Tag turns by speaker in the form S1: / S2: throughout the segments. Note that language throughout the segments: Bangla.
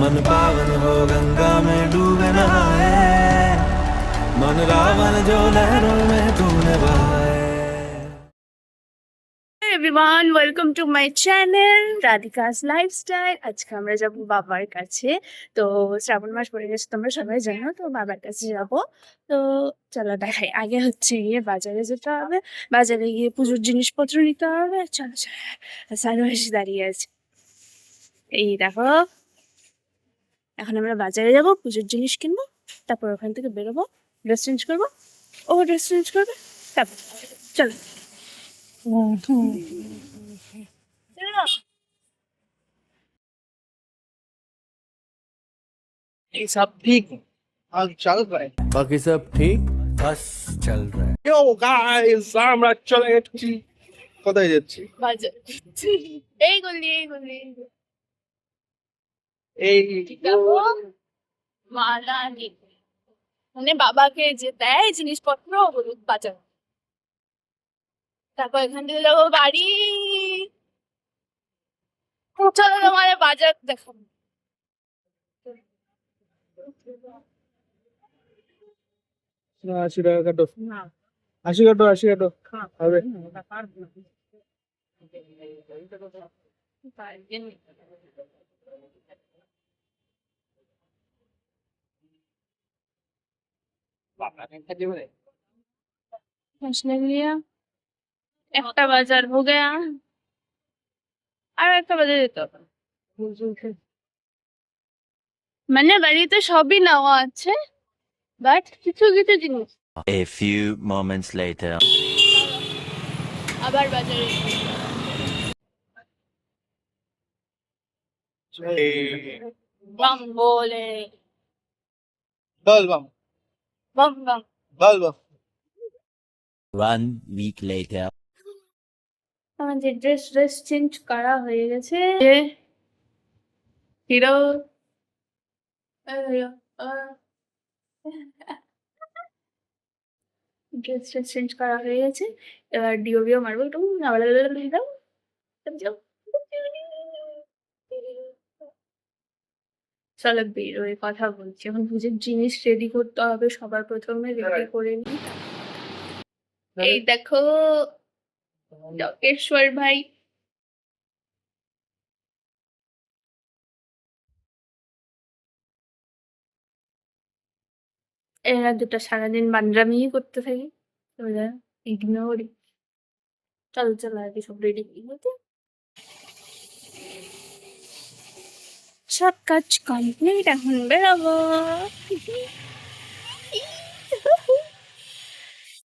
S1: मन पावन हो गंगा में डूबे नहाए, मन रावण जो लहरों में तूने बहाए।
S2: Everyone welcome to my channel Radhika's lifestyle. আজকে আমরা যাব বাবার কাছে। তো শ্রাবণ মাস পড়ে গেছে, তোমরা সবাই জানো, তো বাবার কাছে যাব। তো চলো দেখাই। আগে হচ্ছে গিয়ে বাজারে যেতে হবে, বাজারে গিয়ে পুজোর জিনিসপত্র নিতে হবে। চলো চলো, সানু এসে দাঁড়িয়ে আছে, এই দেখো। এখন আমরা বাজারে যাব, পুজোর জিনিস কিনবো, তারপর ওখান থেকে বেরোবো, ড্রেস চেঞ্জ করবো, ও ড্রেস চেঞ্জ করবে, তারপর চলো।
S3: ये सब ठीक और चल रहा है।
S1: बाकी सब ठीक, बस चल रहा है।
S3: Yo guys, আমরা চলে যাচ্ছি। কোথায় যাচ্ছি?
S2: বাজার এই গলি এই গলি
S3: এই
S2: যাবো মালা নিতে। মানে বাবাকে যে দেয় জিনিসপত্র হলুদ বাজার, তারপর এখান থেকে যাবো বাড়ি। চলো তোমার বাজার দেখো।
S3: 80 টাকা কাটো, 80 কাটো, 80 কাটো হবে।
S2: একটা বাজার হো গয়া, আর একটা বাজার যেতে হবে। মানে বাড়িতে সবই নেওয়া আছে, বাট কিছু কিছু জিনিস
S1: A few moments later.
S2: আবার বাজারে বাম বলে
S3: বল বাম,
S2: বাম বাম।
S3: বল বাম।
S1: 1 week later.
S2: আমাদের ড্রেস চেঞ্জ করা হয়ে গেছে। হিরো ড্রেস চেঞ্জ করা হয়ে গেছে, এবার ডিও মারবো একটু। চলো বেরোয়, কথা বলছি। এখন পুজোর জিনিস রেডি করতে হবে, সবার প্রথমে রেডি করে নিই। এই দেখো জকেশ্বর ভাই, এরা দুটো সারাদিন বান্দ্রামি করতে থাকি, ওরা ইগনোর। চলো চলো আর কি, সব রেডি হতে সব কাজ কমপ্লিট, এখন বেরোবো।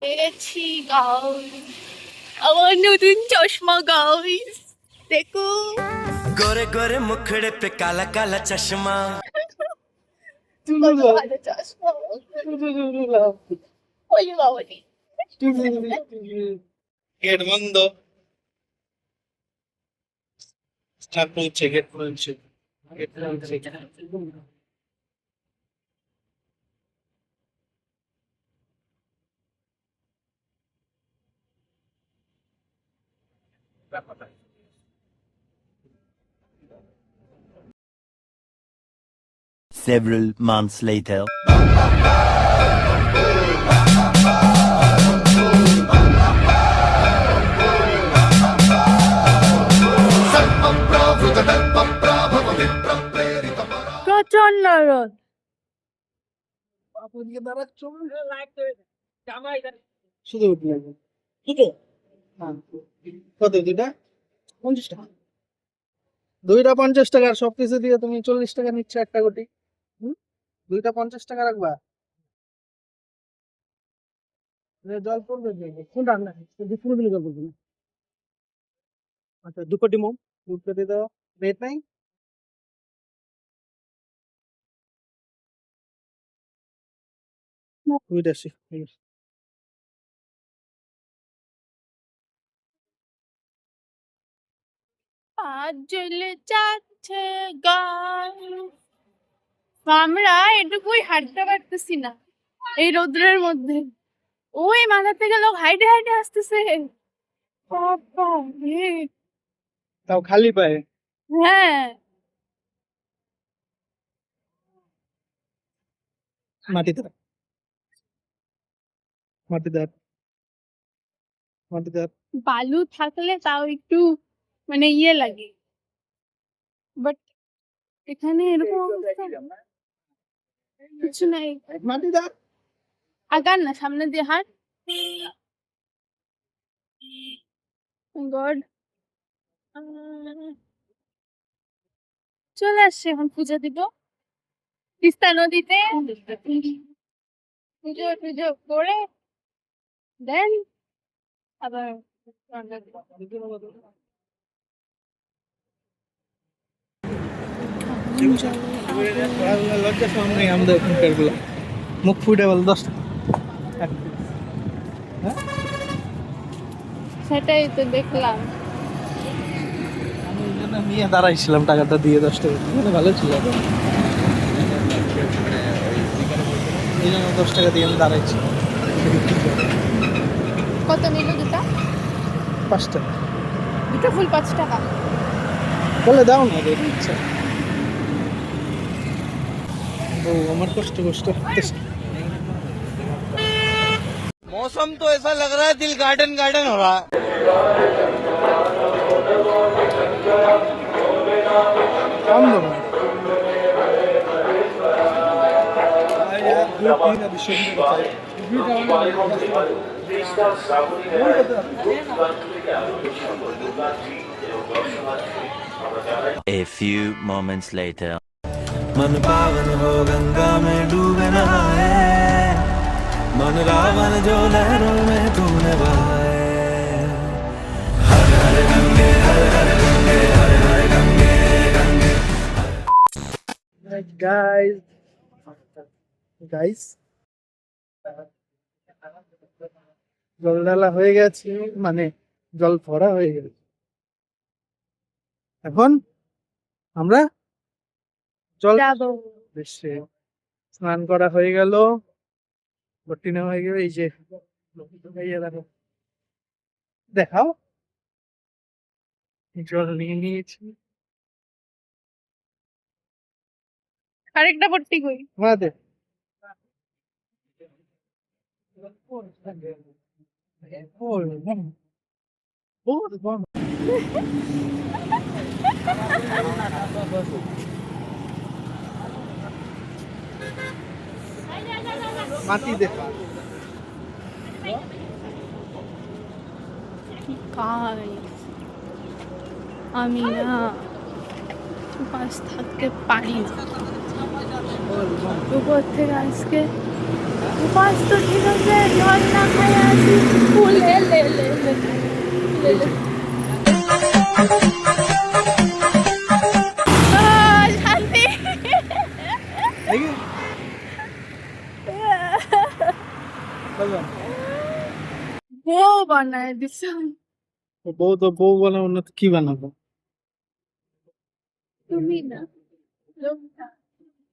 S2: পেয়েছি গাইস, আমার নতুন চশমা গাইস, দেখো।
S1: गोरे गोरे मुखड़े पे काला काला चश्मा।
S2: ভালো চশমা, ওই বাবাটি।
S3: গেট বন্ধ। স্টার্ট করছে, গেট খুলছে, গেট খুলছে।
S1: Several months later.
S2: প্রচন্ড রোদ।
S3: আপনাকে দ্বারা চলে লাইক করে জামাই শুধু উঠলে দুটো। হ্যাঁ, কত দুইটা? 50 টাকা। দুইটা 50 টাকা, আর সবকিছু দিয়ে তুমি 40 টাকা নিচ্ছ একটা কোটি। দুইটা 50 টাকা রাখবা। জল পড়বে, কোনটা না পুরো দিলে জল পড়বে না। আচ্ছা, 2 কোটি মোম দুধ কেটে দাও। রেট নাই? দুইটা আসি।
S2: আজ জ্বলে যাচ্ছে গান, আমরা এটুকুই হাঁটতে পারতেছি না এই রোদ্রের মধ্যে। ওই মাথা থেকে লোক হাইটে হাইটে আসতেছে। বাবা রে।
S3: তাও খালি পায়ে।
S2: হ্যাঁ,
S3: মাটিতে রাখ, মাটিতে রাখ, মাটিতে রাখ।
S2: বালু থাকলে তাও একটু মানে ইয়ে লাগে, বাট এখানে এরকম অবস্থা, কিছু নাই।
S3: মাটিতে রাখ।
S2: আগান না, সামনে দিয়ে হাঁট। গড, চলে আসছে, এখন পূজা দিব তিস্তা নদীতে, পুজো টুজো করে দেন আবার রান্না দিব।
S3: লজ্জা শরম নেই আমাদের এখানকার গুলো, মুখ ফুটে বল 10 টাকা। হ্যাঁ,
S2: সেটাই তো দেখলাম।
S3: আমি ওই জন্য নিয়ে দাঁড়াইছিলাম, টাকাটা দিয়ে 10 টাকা, মানে ভালো ছিল। এই জন্য 10 টাকা দিয়ে আমি দাঁড়াইছি।
S2: কত নিল দুটা?
S3: 5 টাকা
S2: দুটো ফুল 5 টাকা।
S3: বলে দাও না রে, ইচ্ছা। ও আমার কষ্ট কষ্ট করতেছে।
S1: मौसम तो ऐसा लग रहा है दिल गार्डन गार्डन हो रहा है।
S3: कम दो ना। यार ग्रुप नहीं ना विश्व
S4: A few moments later.
S1: मन पावन हो गंगा में डूबे नहाए, मन रावण जो लहरों में तूने बहाए। हर हर गंगे हर हर गंगे हर हर गंगे गंगे।
S3: গাইস জল ঢালা হয়ে গেছে, মানে জল ভরা হয়ে গেছে। এখন আমরা জল
S2: যাবো।
S3: বেশি স্নান করা হয়ে গেল, ভর্তি নেওয়া হয়ে গেল। এই যে এই যে দেখো, দেখাও, জল নিয়ে নিয়েছি।
S2: আরেকটা ভর্তি কই?
S3: আমাদের মাটি দেখা
S2: আমি না উপাস থাকতে পারি না। উপর থেকে আজকে উপাস তো ঠিক আছে, জল না খাই আসি, ফুল লে লে লে লে লে লে। শান্তি। বউ বানায় দিছে।
S3: বউ তো বউ বানাবো না তো কি বানাবো?
S2: তুমি না, লোকটা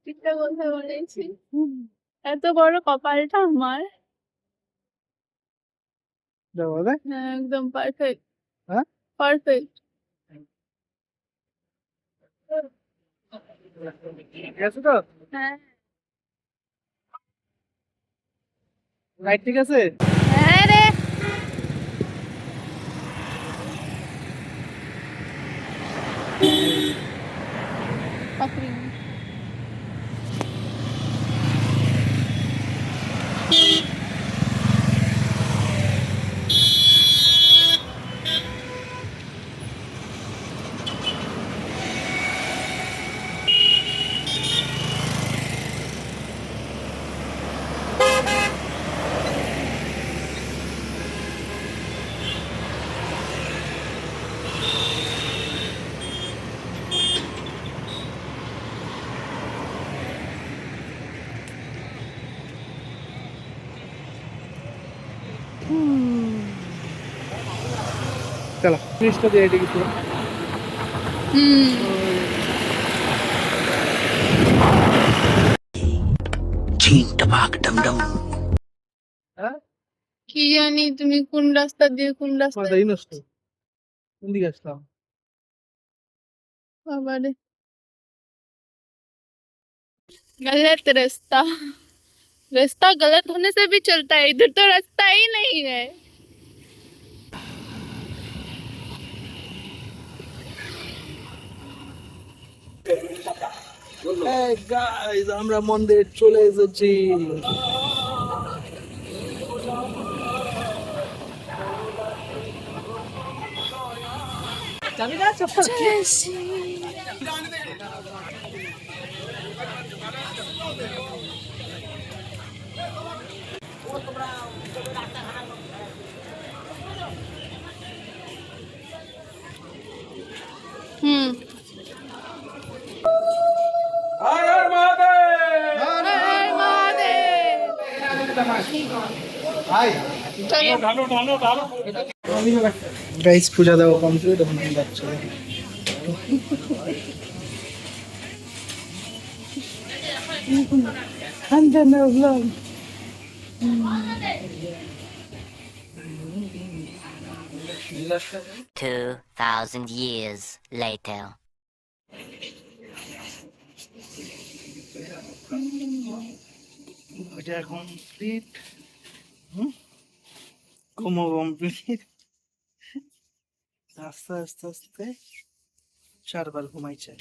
S2: ঠিকঠাক কথা বলেছি। এত বড় কপালটা আমার,
S3: বলে
S2: হ্যাঁ একদম পারফেক্ট।
S3: হ্যাঁ
S2: পারফেক্ট।
S3: ঠিক আছে তো,
S2: হ্যাঁ
S3: রাইট, ঠিক আছে।
S2: হ্যাঁ রে। পাপড়ি।
S3: চলো জিনিসটা দিয়ে এটি কিছু হ্যাঁ
S2: কি জানি তুমি কোন রাস্তা দিয়ে কোন রাস্তা
S3: মাথায় নষ্ট। কোন দিকে আসলাম?
S2: বাবারে, গলত রাস্তা। रास्ता गलत होने से भी चलता है, इधर तो रास्ता ही नहीं है।
S3: এই গাইস আমরা মন্দির চলে এসেছি। গাইস পূজা দেওয়া কমপ্লিট, এখন যাচ্ছে। Blog
S5: 2,000 years later.
S3: ওইটা কমপ্লিট, ঘুমো কমপ্লিট। আস্তে আস্তে আস্তে 4 বার ঘুমাইছে।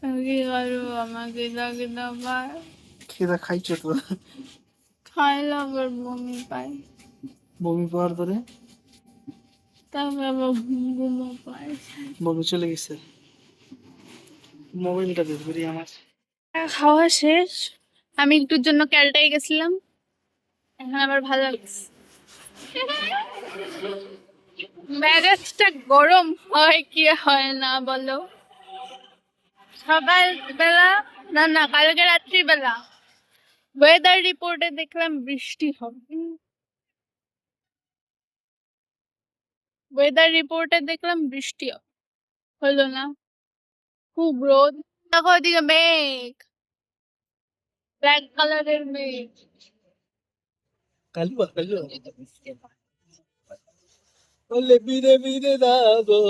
S2: আমাকে লাগে দাবার
S3: খিদা খাইছে তো,
S2: খাইলে আবার বমি পাই,
S3: বমি পাওয়ার পরে
S2: তারপর আবার ঘুমো পাই।
S3: বমি চলে গেছে। মোবাইলটা দেখবি আমার।
S2: খাওয়া শেষ, আমি একটুর জন্য ক্যালটাই গেছিলাম, এখন আবার ভালো লাগছে। মেজাজটা গরম হয় কি হয় না বলো? সকাল বেলা না কালকে রাত্রি বেলা ওয়েদার রিপোর্টে দেখলাম বৃষ্টি হবে, ওয়েদার রিপোর্টে দেখলাম বৃষ্টি হবে, হলো না, খুব রোদ। দেখো ওদিকে মেঘ, ব্ল্যাক কালারের মেঘ।
S3: কালুয়া কালুয়া বলে বিরে বিরে দাগো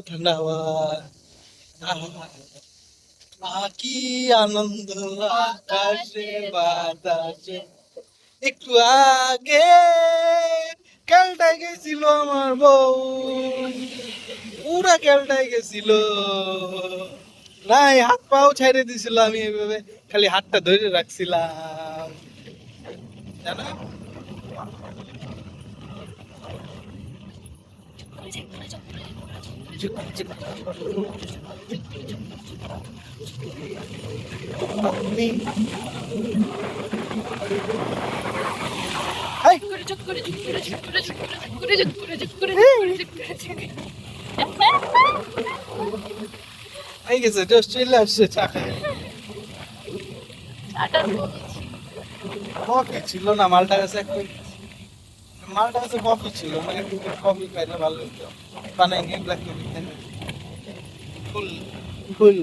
S3: ঠান্ডাওয়া, কি আনন্দ আকাশে বাতাসে। একটু আগে খেলটাই গেছিল আমার বউ, পুরা খেলটাই গেছিল, নাই হাত পাও ছেড়ে দিছিল, আমি এইভাবে খালি হাতটা ধরে রাখছিলাম, জানো? এই গেছে জাস্ট চলে আসছে চা খায়। কফি ছিল না মালটা কাছে, মালটা কাছে কফি ছিল না, একটু কফি খাইলে ভালো হতো। বানাই নিয়ে ব্ল্যাক কফি খাই, ফুল ফুল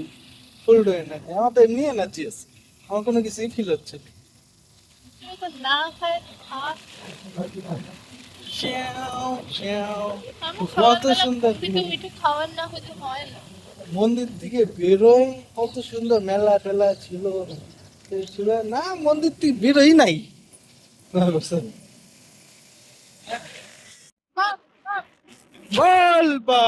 S3: ফুল ডয়ে না, আমার তো এমনি এনার্জি আছে, আমার কোনো কিছুই ফিল হচ্ছে না। কত সুন্দর মন্দির থেকে বেরোয়, কত সুন্দর মেলা টেলা ছিল না, মন্দির থেকে বেরোই নাই। বল বা